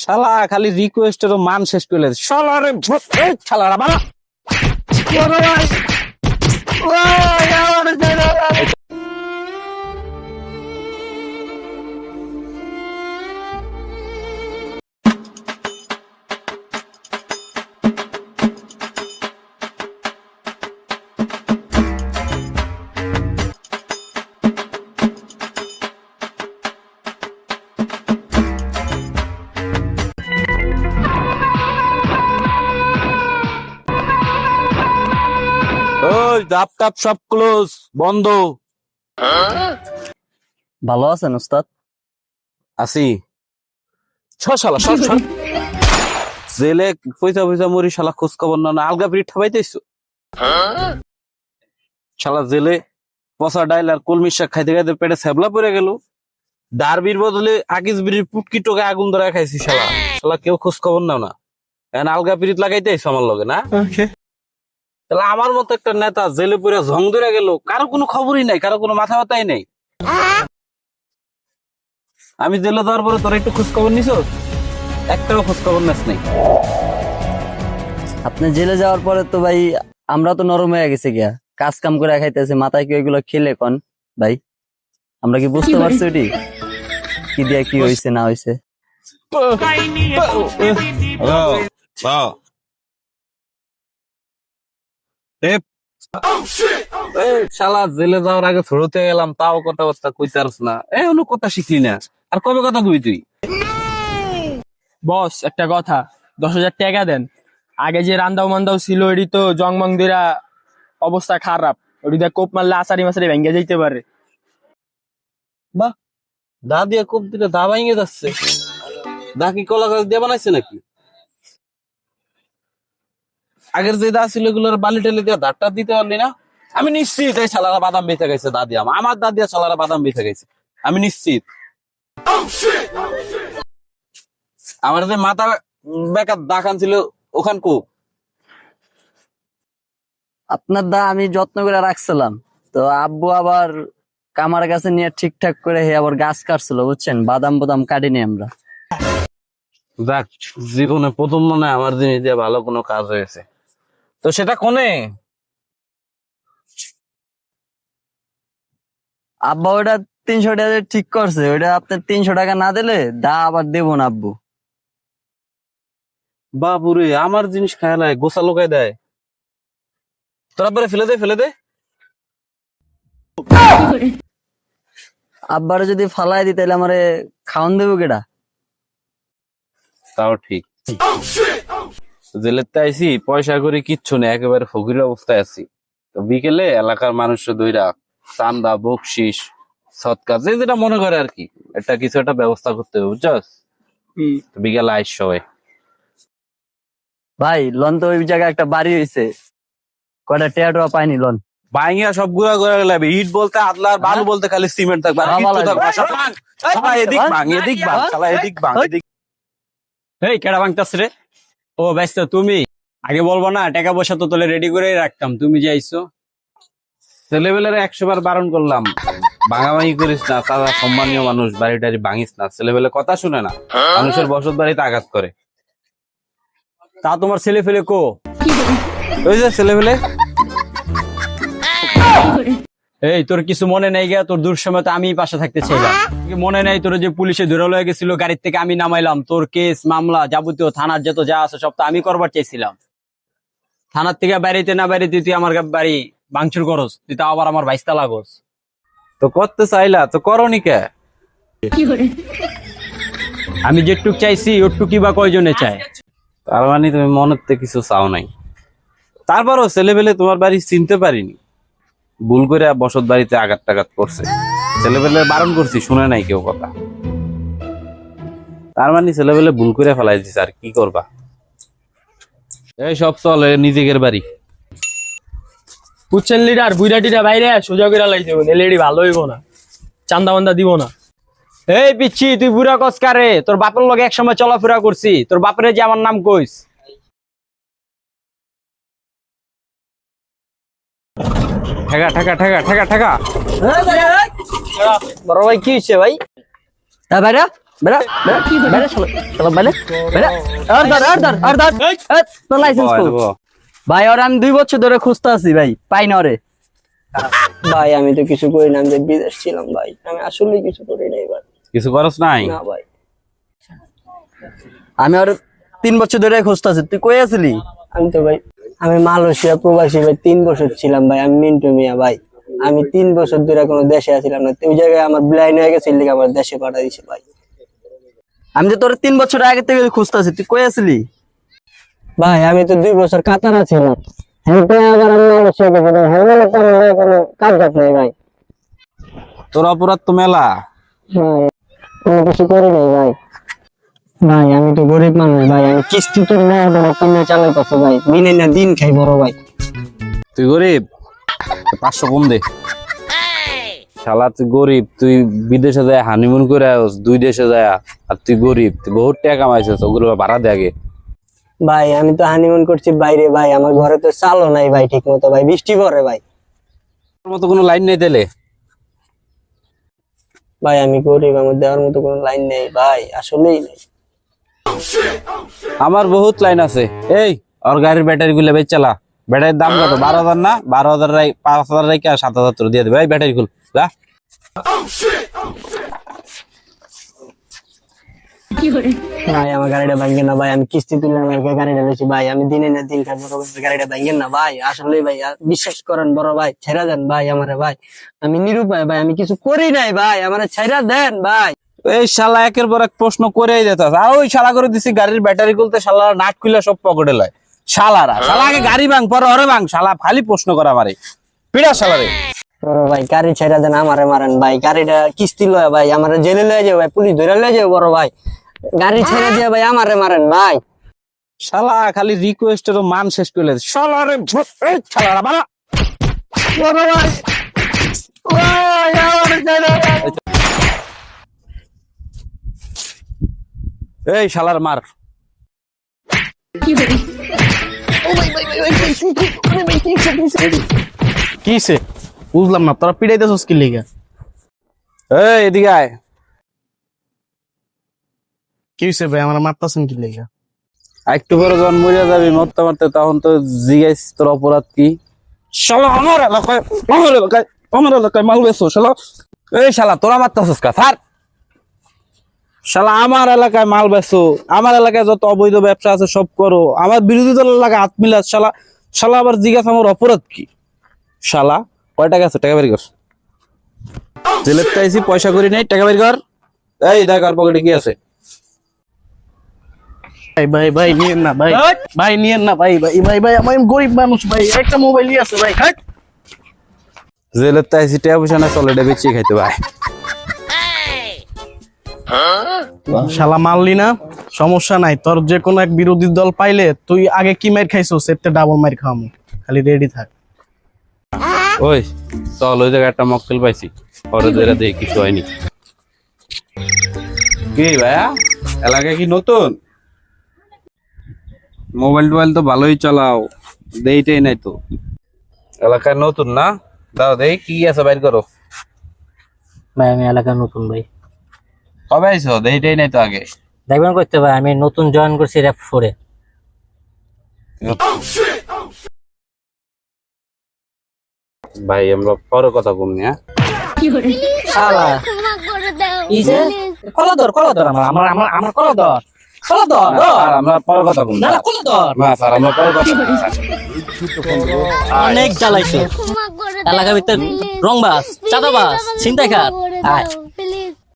শালা খালি রিকোয়েস্টের মান শেষ করে শালা রে শালারা বাবা ওই ডাব টাপ সব ক্লোজ বন্ধ। ভালো আছেন ওস্তাদ? আসি শালা সব জেলে পয়সা পয়সা মরি শালা খোঁজ খবর না আলগা পিঠ ঠাবাইতেছো শালা জেলে পচা ডাইল আর কলমির শাক খাইতে খাইতে পেটে ছ্যাবলা পড়ে গেল। ডারবির বদলে আগিস বিড়ির পুটকি টোকে আগুন ধরে খাইছি শালা শালা কেউ খোঁজ খবর নাও না এখন আলগা পিরিত লাগাইতে আইছো আমার লগে না। তাহলে আমার মতো একটা নেতা জেলে পড়ে ঝং ধরে গেল কারো কোনো খবরই নাই কারো কোনো মাথা ব্যথাই নাই। আমি জেলে দেওয়ার পরে তোরা একটু খোঁজ খবর নিছ? একটাও খোঁজ খবর নাস নাই। আপনি জেলে যাওয়ার পরে তো ভাই আমরা তো নরম হয়ে গেছে গিয়া, কাজ কাম করে খাইতেছে, মাথায় কি ওইগুলো খেলে কোন ভাই? আমরা কি বুঝতে পারছি ওটি কি দিয়া কি হয়েছে না হয়েছে? শালা জেলে যাওয়ার আগে ফেরতে গেলাম তাও কথাবার্তা কইতে পারছ না, এখনো কথা শিখলি না। আর কবে কথা কবি তুই? বস একটা কথা, 10,000 টাকা দেন। আগে যে রান্দাও মান্দাও ছিল এটি তো জংমং দিরা অবস্থা খারাপ, ওটি দিয়ে কোপ মারলে আসারি মাসারি ভেঙে যাইতে পারে। বাহ, দা দিয়ে কোপ দিলে দা ভাঙে যাচ্ছে। দা কি কলা গাছ দিয়ে বানাইছে নাকি? আগের যে দা ছিল এগুলোর বালি টালি দিয়ে দাঁড়টা দিতে পারলি না? আমি নিশ্চিত এই শালারা বাদাম বেঁচে গেছে দাদি আমার দাদিয়া শালারা বাদাম বেঁচে গেছে আমি নিশ্চিত। আমার যে মাথা বেকার দাখান ছিল ওখান কো আপনার দা আমি যত্ন করে রাখছিলাম, তো আব্বু আবার কামার কাছে নিয়ে ঠিকঠাক করে হে আবার গাছ কাটছিল বুঝছেন, বাদাম বাদাম কাটিনি আমরা। দেখ জীবনে প্রথম মনে হয় আমার জিনিস দিয়ে ভালো কোনো কাজ হয়েছে। তো সেটা কোনে? আব্বা ওটা 300 টাকা দিয়ে ঠিক করছে, ওটা আপনার 300 টাকা না দিলে দা আবার দেবো না আব্বু। বাপুরে আমার জিনিস খায় গোসা লোকায় দেয়, তোরা পরে ফেলে দে ফেলে দে। আব্বারে যদি ফালাই দিই তাহলে আমারে খাওয়ান দেবো কেডা? তাও ঠিক। জেলেতে আইসি পয়সা করে কিচ্ছু নেই, একেবারে ফকির অবস্থায় আছি। তো বিকেলে এলাকার মানুষ দইরা চান্দা বকশিস সৎকার যে যেটা মনে করে আর কি একটা কিছু একটা ব্যবস্থা করতে হবে বুঝছস। বিকেলে আইস সবাই। ভাই লন তো ওই জায়গায় একটা বাড়ি হয়েছে, কয়টা টেয়া টোয়া পাইনি লন। বাইঙ্গা সব গুড়া গুড়া লাগবে, ইট বলতে আদলার বালু বলতে খালি সিমেন্ট থাকবে আর কিচ্ছু থাকবে না। সব ভাঙ। শালা এদিক ভাঙ এদিক ভাঙ শালা এদিক ভাঙ এদিক। এই কেডা ভাঙতাছ রে? ও ব্যস্ত তুমি? আগে বলবো না? টাকা পয়সা তো তোলে রেডি করে রাখতাম, তুমি যে আইছো। ছেলেবেলারে 100 বার বারণ করলাম ভাঙাভাঙি করিস না, তারা সম্মানীয় মানুষ, বাড়ি টাড়ি ভাঙিস না। ছেলেবেলে কথা শুনে না, মানুষের বসত বাড়িতে আঘাত করে। তা তোমার ছেলে ফেলে কো? ওই যে ছেলেবেলে এই তোর কিছু মনে নেই গা? তোর দূর সময় তো আমি পাশে থাকতে চাইলাম, মনে নেই তোর যে পুলিশে ধরে লয়ে গেছিল, গাড়ির থেকে আমি নামাইলাম, তোর কেস মামলা যাবতীয় থানার যত যা আছে সব তো আমি করবার চাইছিলাম। থানার থেকে বাড়িতে না বাড়িতে তুই আমার বাড়ি ভাঙচুর করস, তুই তো আবার আমার ভাইস্তা লাগস। তো করতে চাইলা তো করনি কে? আমি যেটুক চাইছি ওটুকি বা কয়জনে চায়? তার মানে তুমি মনের থেকে কিছু চাও নাই। তারপরও ছেলেবেলে তোমার বাড়ি চিনতে পারিনি, ভুল করে বসত বাড়িতে আঘাত টাঘাত করছে। ছেলেবেলে বারণ করছি শুনে নাই কেউ কথা। তার মানে ছেলেবেলে ভুল করে ফেলাই দিছে, আর কি করবা। এই সব চলে নিজেদের বাড়ি। বুঝছেন লিডার, বুইরা টিরা বাইরে সোজা করে লাই দেবো, এলইডি ভালো হইব না, চান্দা বান্দা দিব না। এই পিচ্ছি তুই বুড়া কসকারে, তোর বাপের লগে এক সময় চলাফেরা করছি, তোর বাপের যে আমার নাম কইস। ঠেকা ঠেকা ঠেকা ঠেকা ঠেকা। বড় ভাই কি হয়েছে ভাই? হ্যাঁ ভাইরা বেড়া বেড়া বেড়া শালা বেড়া বেড়া আর ধর তো লাইসেন্স কো ভাই ওর আমি 2 বছর ধরে খুঁজতে আছি ভাই পাই না রে। ভাই আমি তো কিছু করি না, আমি তো বিদেশ ছিলাম ভাই, আমি আসলে কিছু করি নাই ভাই। কিছু করস নাই? না ভাই, আমি আর 3 বছর ধরে খুঁজতে আছি, তুই কই আছিলি? আমি তো ভাই আমি মালয়েশিয়া প্রবাসী ভাই 3 বছর ছিলাম ভাই। আমি মিন্টু মিয়া ভাই, আমি 3 বছর ধরে কোনো দেশে আসছিলাম না, ওই জায়গায় আমার ব্লাইন্ড হয়ে গেছে, লিগে আমার দেশে পাঠা দিছে ভাই। আমি যে তোর 3 বছর আগে থেকে খুঁজতে আছি, তুই কই আছিলি? ভাই আমি তো 2 বছর কাতারে ছিলাম, আবার আমি মালয়েশিয়া গেছিলাম, কোনো কাজ নেই ভাই। তোর অপরাধ তো মেলা। ভাই কোনো কিছু করি নাই ভাই। ভাই আমি তো গরিব মানুষ ভাই, আমি কিস্তি তো না কিনে চালাইতেছে ভাই, দিনে না দিন খাই বড় ভাই। তুই গরিব, 500 কম দে। শালা তুই গরিব, তুই বিদেশে যায় হানিমুন করে আস, 2 দেশে যায়, আর তুই গরিব, তুই বহুত টাকা কামাইছিস, ওগুলো ভাড়া দে আগে। ভাই আমি তো হানিমুন করছি বাইরে ভাই, আমার ঘরে তো চালও নাই ভাই ঠিক মতো ভাই, বৃষ্টি পড়ে ভাই। তোর মতো কোনো লাইন নেই তেলে? ভাই আমি গরিব, আমার দেওয়ার মতো কোনো লাইন নেই ভাই, আসলেই নেই। আমার বহুত লাইন আছে। এই ওর গাড়ির ব্যাটারি গুলো বেচ চালা। ব্যাটারির দাম কত? 12,000 না? 12,000 রাই 5,000 রাই আর 7,000 তোর দিয়ে দেবে। এই ব্যাটারি খুল যা। ভাই আমার গাড়িটা ভাঙেন না ভাই, আমি কিস্তি তুলে আমার গাড়িটা লেছি ভাই, আমি দিনে না দিন খাই বড় ভাই, গাড়িটা ভাঙেন না ভাই, আসলেই ভাই বিশ্বাস করেন বড় ভাই, ছেড়া দেন ভাই আমারে ভাই, আমি নিরুপায় ভাই, আমি কিছু করি নাই ভাই, আমারে ছেড়া দেন ভাই। এই শালা একের পর এক প্রশ্ন করেই যেতাস। আর ওই শালা করে দিছি গাড়ির ব্যাটারি খুলতে, শালা নাট খুলে সব পকেটে লয়। শালারা শালা আগে গাড়ি ভাঙ, পরে ওরে ভাঙ। শালা খালি প্রশ্ন করা আমারে, পিড়া শালারে। বড় ভাই গাড়ি ছেড়া দেন, আমারে মারেন ভাই, গাড়িটা কিস্তি লয় ভাই, আমারে জেলে লয়ে যাবে ভাই, পুলিশ ধরে লয়ে যাবে বড় ভাই, গাড়ি ছেড়ে দিয়ে ভাই আমারে মারেন ভাই। শালা খালি রিকোয়েস্টেরও মান শেষ করে দিছে। শালারে এই শালারা বাবা বড় ভাই ওই আমারে ছেড়ে দে। এই শালার মার। কিসে বুঝলাম না, তোরা পিড়াইতেছস কি লিগা? এই এদিকে আয়। কি হইছে ভাই, আমার মারতাছেন কি লিগা? একটু পরে যখন মরিয়া যাবি মরতে মরতে, তখন তো জিজ্ঞাস তোর অপরাধ কি? শালা আমার এলাকায় মাল বেছো। শালা এই শালা তোরা মারতাছিস কা? স্যার শালা আমার এলাকায় মাল বেছো, আমার এলাকায় যত অবৈধ ব্যবসা আছে সব করো, আমার বিরোধী দলের এলাকায় হাত মিলাস। শালা শালা আবার জিজ্ঞাস আমার অপরাধ কি? শালা কয় টাকা আছে? টাকা বের কর। জেলের চাইছি, পয়সা করি নাই, টাকা বের কর। এই দেখ আর পকেটে কি আছে। ভাই ভাই নিয়েন না ভাই, ভাই নিয়েন না ভাই, ভাই ভাই ভাই আমি গরিব মানুষ ভাই, একটা মোবাইলই আছে ভাই। জেলের চাইছি, টাকা পয়সা না, চলে এটা বেঁচে খাইতে ভাই। শালা মারলি না, সমস্যা নাই, তোর যে কোনো এক বিরোধী দল পাইলে তুই আগে কি মার খাইছো সেটা ডাবল মার খাওয়ামু, খালি রেডি থাক। ওই চল, ওই জায়গায় একটা মক্কেল পাইছি, পরে ধরে দেখি কিছু হয়নি। কি ভাইয়া এলাকায় কি নতুন? মোবাইল টোবাইল তো ভালোই চালাও, দেইটাই নাই তো। এলাকায় নতুন না? দাও দেই কি আছে, বাইর করো। ভাই আমি এলাকার নতুন ভাই, কবে আইছো? দেইটাই নাই তো আগে। দেখবেন করতে ভাই, আমি নতুন জয়েন করছি র্যাপ 4-এ। ভাই আমরা পরে কথা কমনি। হ্যাঁ শালা এই যে কলা ধর আমার আমার আমার আমার কলা ধর স্যার, আমরা পরে কথা কমনি। না কলা ধর, না স্যার, আমরা পরে কথা কমনি। অনেক জ্বালাইছে এলাকার ভিতরে, রংবাস, চাঁদাবাস, ছিনতাইকার। আয়